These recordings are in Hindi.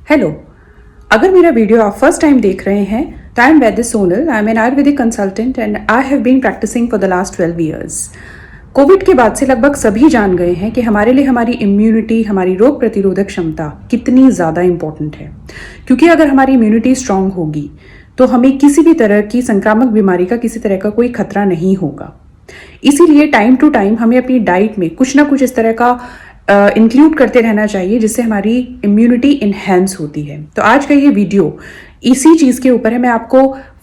हेलो। अगर मेरा वीडियो आप फर्स्ट टाइम देख रहे हैं तो I am Vaidya Sonal. I am an Ayurvedic consultant and I have been practising for the last 12 years. Covid के बाद से लगभग सभी जान गए हैं कि हमारे लिए हमारी इम्यूनिटी, हमारी रोग प्रतिरोधक क्षमता कितनी ज़्यादा इम्पोर्टेंट है। क्योंकि अगर हमारी इम्यूनिटी स्ट्रांग होगी तो हमें किसी भी तरह की संक्रामक बीमारी का, किसी तरह का कोई खतरा नहीं होगा। इसीलिए टाइम टू टाइम हमें अपनी डाइट में कुछ ना कुछ इस तरह का इंक्लूड करते रहना चाहिए जिससे हमारी इम्यूनिटी इन्हेंस होती है। तो आज का ये वीडियो इसी चीज़ के ऊपर है। मैं आपको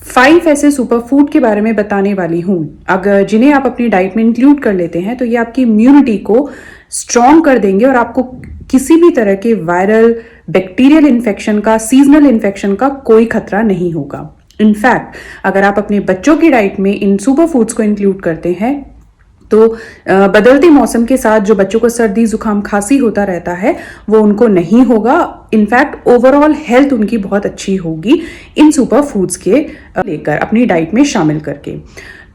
5 ऐसे सुपर फूड के बारे में बताने वाली हूँ, अगर जिन्हें आप अपनी डाइट में इंक्लूड कर लेते हैं तो ये आपकी इम्यूनिटी को स्ट्रॉन्ग कर देंगे और आपको किसी भी तरह के वायरल, बैक्टीरियल इन्फेक्शन का, सीजनल इन्फेक्शन का कोई खतरा नहीं होगा। इनफैक्ट अगर आप अपने बच्चों की डाइट में इन सुपर फूड्स को इंक्लूड करते हैं तो बदलते मौसम के साथ जो बच्चों को सर्दी, जुकाम, खांसी होता रहता है वो उनको नहीं होगा। इनफैक्ट ओवरऑल हेल्थ उनकी बहुत अच्छी होगी इन सुपर फूड्स के लेकर अपनी डाइट में शामिल करके।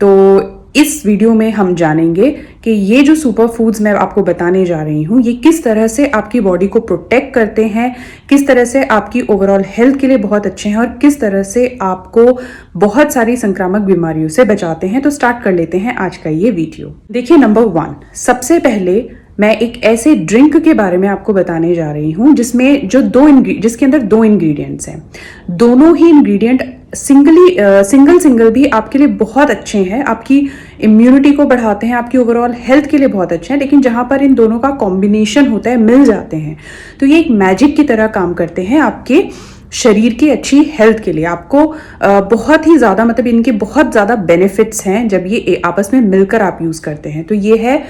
तो इस वीडियो में हम जानेंगे कि ये जो सुपर फूड्स मैं आपको बताने जा रही हूँ ये किस तरह से आपकी बॉडी को प्रोटेक्ट करते हैं, किस तरह से आपकी ओवरऑल हेल्थ के लिए बहुत अच्छे हैं और किस तरह से आपको बहुत सारी संक्रामक बीमारियों से बचाते हैं। तो स्टार्ट कर लेते हैं आज का ये वीडियो। देखिए, नंबर 1, सबसे पहले मैं एक ऐसे ड्रिंक के बारे में आपको बताने जा रही हूँ जिसके अंदर 2 इंग्रेडिएंट्स हैं। दोनों ही इंग्रेडिएंट सिंगल भी आपके लिए बहुत अच्छे हैं, आपकी इम्यूनिटी को बढ़ाते हैं, आपकी ओवरऑल हेल्थ के लिए बहुत अच्छे हैं। लेकिन जहां पर इन दोनों का कॉम्बिनेशन होता है, मिल जाते हैं, तो ये एक मैजिक की तरह काम करते हैं आपके शरीर की अच्छी हेल्थ के लिए। आपको बहुत ही ज़्यादा, मतलब इनके बहुत ज़्यादा बेनिफिट्स हैं जब ये आपस में मिलकर आप यूज़ करते हैं। तो ये है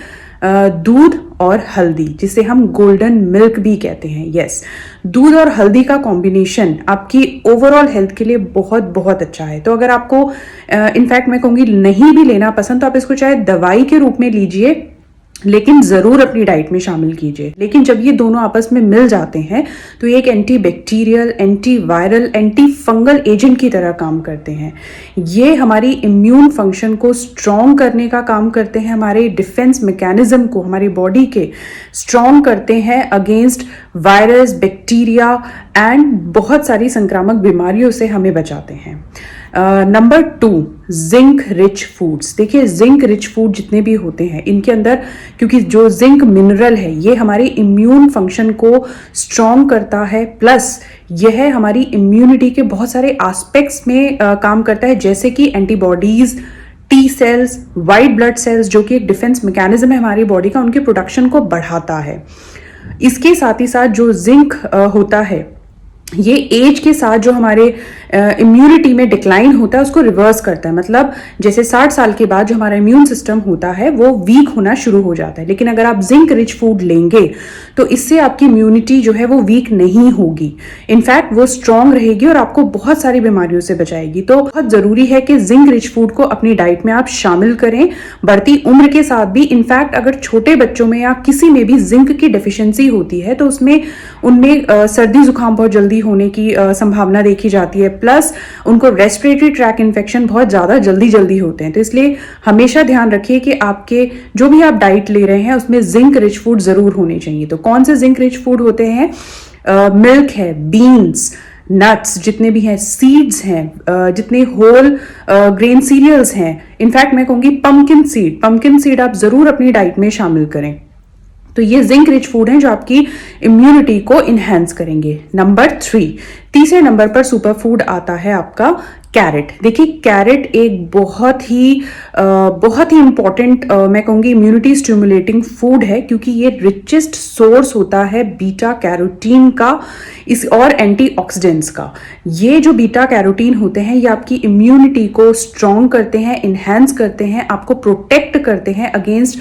दूध और हल्दी, जिसे हम गोल्डन मिल्क भी कहते हैं। यस, दूध और हल्दी का कॉम्बिनेशन आपकी ओवरऑल हेल्थ के लिए बहुत बहुत अच्छा है। तो अगर आपको इनफैक्ट मैं कहूँगी नहीं भी लेना पसंद तो आप इसको चाहे दवाई के रूप में लीजिए, लेकिन ज़रूर अपनी डाइट में शामिल कीजिए। लेकिन जब ये दोनों आपस में मिल जाते हैं तो ये एक anti bacterial, anti viral, anti fungal agent की तरह काम करते हैं। ये हमारी इम्यून फंक्शन को स्ट्रॉन्ग करने का काम करते हैं, हमारे डिफेंस मैकेनिज्म को, हमारी बॉडी के स्ट्रॉन्ग करते हैं अगेंस्ट वायरस, बैक्टीरिया एंड बहुत सारी संक्रामक बीमारियों से हमें बचाते हैं। Number 2, zinc rich foods. देखिए, जिंक रिच फूड जितने भी होते हैं इनके अंदर, क्योंकि जो जिंक मिनरल है ये हमारे इम्यून फंक्शन को स्ट्रॉन्ग करता है, प्लस यह हमारी इम्यूनिटी के बहुत सारे एस्पेक्ट्स में काम करता है, जैसे कि antibodies, T cells, white blood cells, जो कि एक डिफेंस मैकेनिज्म है हमारी बॉडी का, उनके प्रोडक्शन को बढ़ाता है। इसके साथ ही साथ जो जिंक होता है ये एज के साथ जो हमारे इम्यूनिटी में डिक्लाइन होता है उसको रिवर्स करता है। मतलब जैसे 60 साल के बाद जो हमारा इम्यून सिस्टम होता है वो वीक होना शुरू हो जाता है, लेकिन अगर आप जिंक रिच फूड लेंगे तो इससे आपकी इम्यूनिटी जो है वो वीक नहीं होगी, इनफैक्ट वो स्ट्रांग रहेगी और आपको बहुत सारी बीमारियों से बचाएगी। तो बहुत ज़रूरी है कि जिंक रिच फूड को अपनी डाइट में आप शामिल करें, बढ़ती उम्र के साथ भी। इनफैक्ट अगर छोटे बच्चों में या किसी में भी जिंक की डेफिशिएंसी होती है तो उनमें सर्दी जुकाम बहुत जल्दी होने की संभावना देखी जाती है, प्लस उनको रेस्पिरेटरी ट्रैक इन्फेक्शन बहुत ज़्यादा जल्दी होते हैं। तो इसलिए हमेशा ध्यान रखिए कि आपके जो भी आप डाइट ले रहे हैं उसमें जिंक रिच फूड ज़रूर होने चाहिए। तो कौन से जिंक रिच फूड होते हैं? मिल्क है, बीन्स, नट्स जितने भी हैं, सीड्स हैं, जितने होल ग्रेन सीरियल्स हैं, इनफैक्ट मैं कहूँगी पम्पकिन सीड आप ज़रूर अपनी डाइट में शामिल करें। तो ये जिंक रिच फूड हैं जो आपकी इम्यूनिटी को इन्हेंस करेंगे। नंबर 3, तीसरे नंबर पर सुपर फूड आता है आपका कैरेट। देखिए, कैरेट एक बहुत ही इंपॉर्टेंट मैं कहूँगी इम्यूनिटी स्टिमुलेटिंग फूड है, क्योंकि ये रिचेस्ट सोर्स होता है बीटा कैरोटीन का और एंटीऑक्सीडेंट्स का। ये जो बीटा कैरोटीन होते हैं ये आपकी इम्यूनिटी को स्ट्रॉन्ग करते हैं, इन्हेंस करते हैं, आपको प्रोटेक्ट करते हैं अगेंस्ट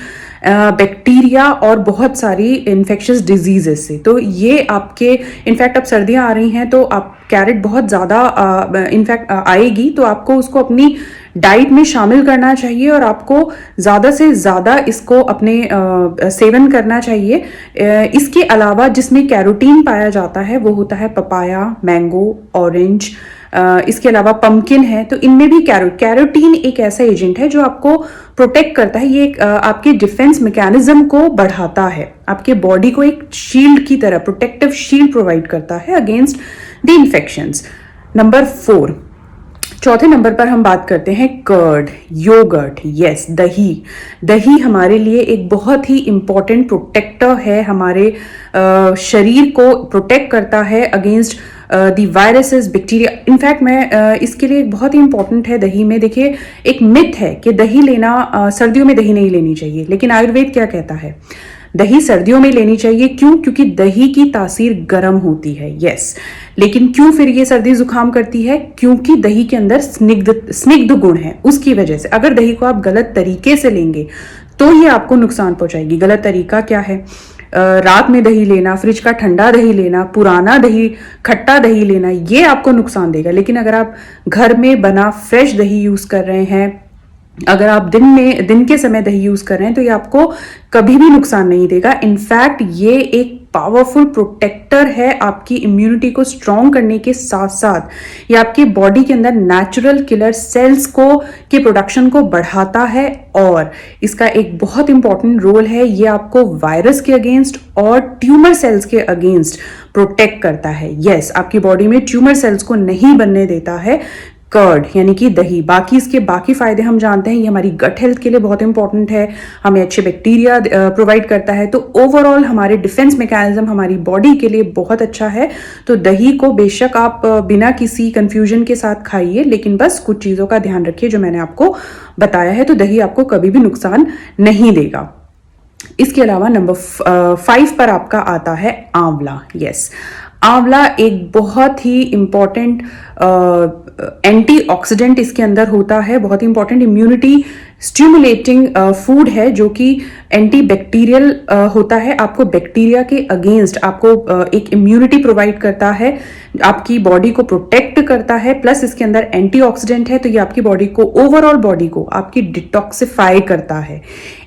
बैक्टीरिया और बहुत सारी इन्फेक्शियस डिजीजेस से। तो ये आपके, इनफैक्ट अब सर्दियाँ आ रही हैं तो आप कैरेट बहुत ज़्यादा इनफैक्ट आएगी, तो आपको उसको अपनी डाइट में शामिल करना चाहिए और आपको ज़्यादा से ज़्यादा इसको अपने सेवन करना चाहिए। इसके अलावा जिसमें कैरोटीन पाया जाता है वो होता है पपाया, मैंगो, ऑरेंज, इसके अलावा पम्पकिन है। तो इनमें भी कैरोटीन एक ऐसा एजेंट है जो आपको प्रोटेक्ट करता है। ये एक आपके डिफेंस मैकेनिज्म को बढ़ाता है, आपके बॉडी को एक शील्ड की तरह प्रोटेक्टिव शील्ड प्रोवाइड करता है अगेंस्ट द इन्फेक्शंस। नंबर 4, चौथे नंबर पर हम बात करते हैं कर्ड, योगर्ट। यस, दही। दही हमारे लिए एक बहुत ही इंपॉर्टेंट प्रोटेक्टर है, हमारे शरीर को प्रोटेक्ट करता है against the viruses, bacteria. In fact मैं इसके लिए बहुत ही इंपॉर्टेंट है दही में। देखिए, एक मिथ है कि दही लेना सर्दियों में दही नहीं लेनी चाहिए, लेकिन आयुर्वेद क्या कहता है, दही सर्दियों में लेनी चाहिए। क्यों? क्योंकि दही की तासीर गर्म होती है। यस, लेकिन क्यों फिर ये सर्दी जुकाम करती है? क्योंकि दही के अंदर स्निग्ध गुण है, उसकी वजह से। अगर दही को आप गलत तरीके से लेंगे तो ये आपको नुकसान पहुंचाएगी। गलत तरीका क्या है? रात में दही लेना, फ्रिज का ठंडा दही लेना, पुराना दही, खट्टा दही लेना, ये आपको नुकसान देगा। लेकिन अगर आप घर में बना फ्रेश दही यूज कर रहे हैं, अगर आप दिन के समय दही यूज कर रहे हैं, तो ये आपको कभी भी नुकसान नहीं देगा। इनफैक्ट ये एक पावरफुल प्रोटेक्टर है, आपकी इम्यूनिटी को स्ट्रॉन्ग करने के साथ साथ ये आपकी बॉडी के अंदर नेचुरल किलर सेल्स के प्रोडक्शन को बढ़ाता है। और इसका एक बहुत इंपॉर्टेंट रोल है, ये आपको वायरस के अगेंस्ट और ट्यूमर सेल्स के अगेंस्ट प्रोटेक्ट करता है। यस, आपकी बॉडी में ट्यूमर सेल्स को नहीं बनने देता है कर्ड, यानी कि दही। बाकी इसके बाकी फायदे हम जानते हैं, ये हमारी गट हेल्थ के लिए बहुत इंपॉर्टेंट है, हमें अच्छे बैक्टीरिया प्रोवाइड करता है। तो ओवरऑल हमारे डिफेंस मैकेनिज्म, हमारी बॉडी के लिए बहुत अच्छा है। तो दही को बेशक आप बिना किसी कंफ्यूजन के साथ खाइए, लेकिन बस कुछ चीज़ों का ध्यान रखिए जो मैंने आपको बताया है। तो दही आपको कभी भी नुकसान नहीं देगा। इसके अलावा नंबर 5 पर आपका आता है आंवला। यस, आंवला एक बहुत ही इंपॉर्टेंट एंटीऑक्सीडेंट इसके अंदर होता है, बहुत ही इंपॉर्टेंट इम्यूनिटी स्टिमुलेटिंग फूड है, जो कि एंटी बैक्टीरियल होता है। आपको बैक्टीरिया के अगेंस्ट आपको एक इम्यूनिटी प्रोवाइड करता है, आपकी बॉडी को प्रोटेक्ट करता है, प्लस इसके अंदर एंटीऑक्सीडेंट है। तो ये आपकी बॉडी को, ओवरऑल बॉडी को आपकी डिटॉक्सिफाई करता है।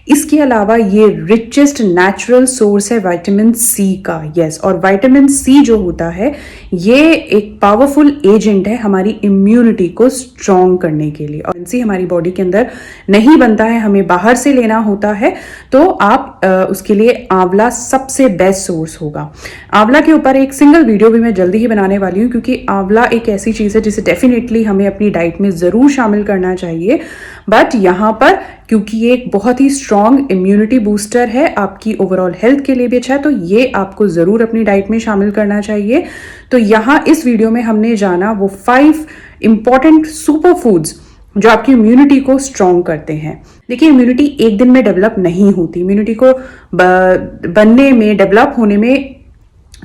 इसके अलावा ये रिचेस्ट नेचुरल सोर्स है विटामिन सी का। यस, और विटामिन सी जो होता है ये एक पावरफुल एजेंट है हमारी इम्यूनिटी को स्ट्रॉन्ग करने के लिए। और सी हमारी बॉडी के अंदर नहीं बनता है, हमें बाहर से लेना होता है। तो आप उसके लिए आंवला सबसे बेस्ट सोर्स होगा। आंवला के ऊपर एक सिंगल वीडियो भी मैं जल्दी ही बनाने वाली हूँ, क्योंकि आंवला एक ऐसी चीज़ है जिसे डेफिनेटली हमें अपनी डाइट में ज़रूर शामिल करना चाहिए। बट यहाँ पर क्योंकि ये एक बहुत ही स्ट्रॉन्ग इम्यूनिटी बूस्टर है, आपकी ओवरऑल हेल्थ के लिए भी अच्छा है, तो ये आपको ज़रूर अपनी डाइट में शामिल करना चाहिए। तो यहाँ इस वीडियो में हमने जाना वो 5 इंपॉर्टेंट सुपर फूड्स जो आपकी इम्यूनिटी को स्ट्रॉन्ग करते हैं। देखिए, इम्यूनिटी एक दिन में डेवलप नहीं होती, इम्यूनिटी को बनने में, डेवलप होने में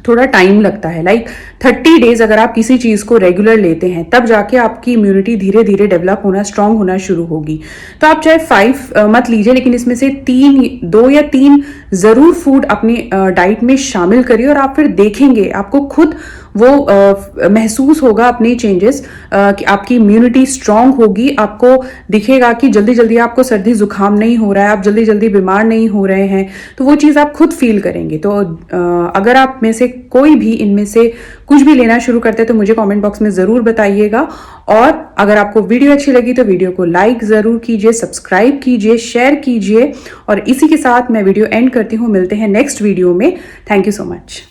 थोड़ा टाइम लगता है। लाइक 30 डेज अगर आप किसी चीज़ को रेगुलर लेते हैं, तब जाके आपकी इम्यूनिटी धीरे धीरे डेवलप होना, स्ट्रांग होना शुरू होगी। तो आप चाहे 5 मत लीजिए, लेकिन इसमें से 2 या 3 ज़रूर फूड अपनी डाइट में शामिल करिए, और आप फिर देखेंगे, आपको खुद वो महसूस होगा अपने चेंजेस, कि आपकी इम्यूनिटी स्ट्रांग होगी। आपको दिखेगा कि जल्दी जल्दी आपको सर्दी जुकाम नहीं हो रहा है, आप जल्दी जल्दी बीमार नहीं हो रहे हैं। तो वो चीज़ आप खुद फील करेंगे। तो अगर आप में से कोई भी इनमें से कुछ भी लेना शुरू करते हैं तो मुझे कमेंट बॉक्स में ज़रूर बताइएगा। और अगर आपको वीडियो अच्छी लगी तो वीडियो को लाइक ज़रूर कीजिए, सब्सक्राइब कीजिए, शेयर कीजिए। और इसी के साथ मैं वीडियो एंड करती हूँ। मिलते हैं नेक्स्ट वीडियो में। Thank you so much.